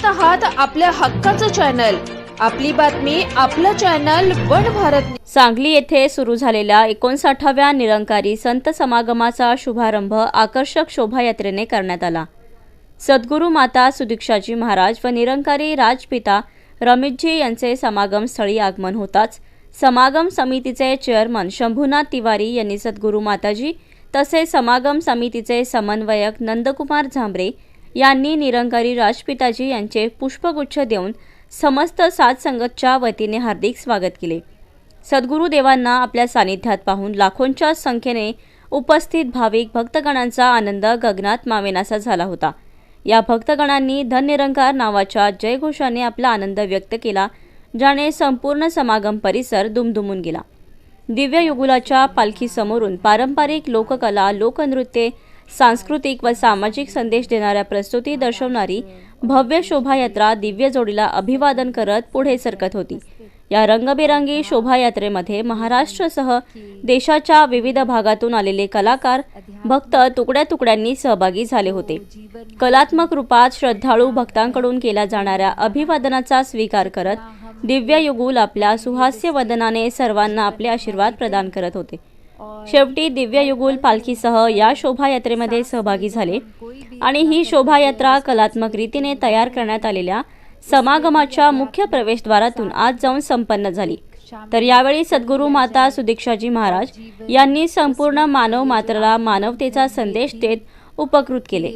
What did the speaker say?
आहात आपल्या हक्काचं चॅनल, आपली बातमी, आपलं चॅनल वन भारत। सांगली येथे सुरू झालेल्या 59व्या निरंकारी संत समागमाचा शुभारंभ आकर्षक शोभायात्रेने करण्यात आला। सद्गुरू माता सुदीक्षाजी महाराज व निरंकारी राजपिता रमेशजी यांचे समागम स्थळी आगमन होताच समागम समितीचे चेअरमन शंभूनाथ तिवारी यांनी सद्गुरू माताजी तसेच समागम समितीचे समन्वयक नंदकुमार झांबरे यांनी निरंकारी राजपिताजी यांचे पुष्पगुच्छ देऊन समस्त साधसंगतच्या वतीने हार्दिक स्वागत केले। सद्गुरू देवांना आपल्या सानिध्यात पाहून लाखोंच्या संख्येने उपस्थित भाविक भक्तगणांचा आनंद गगनात मावेनासा झाला होता। या भक्तगणांनी धननिरंकार नावाच्या जयघोषाने आपला आनंद व्यक्त केला, ज्याने संपूर्ण समागम परिसर दुमदुमून गेला। दिव्य युगुलाच्या पालखी समोरून पारंपरिक लोककला, लोकनृत्ये, सांस्कृतिक व सामाजिक संदेश देणाऱ्या प्रस्तुती दर्शवणारी भव्य शोभायात्रा दिव्य जोडीला अभिवादन करत पुढे सरकत होती। या रंगबेरंगी शोभायात्रेमध्ये महाराष्ट्रासह देशाच्या विविध भागातून आलेले कलाकार, भक्त तुकड्या तुकड्यांनी सहभागी झाले होते। कलात्मक रूपात श्रद्धाळू भक्तांकडून केल्या जाणाऱ्या अभिवादनाचा स्वीकार करत दिव्य युगुल आपल्या सुहास्य वदनाने सर्वांना आपले आशीर्वाद प्रदान करत होते। शेवटी दिव्य युगुल पालखीसह या शोभायात्रेमध्ये सहभागी झाले आणि ही शोभायात्रा कलात्मक रीतीने तयार करण्यात आलेल्या समागमाच्या मुख्य प्रवेशद्वारातून आज जाऊन संपन्न झाली। तर यावेळी सद्गुरू माता सुदीक्षाजी महाराज यांनी संपूर्ण मानव मात्राला मानवतेचा संदेश देत उपकृत केले।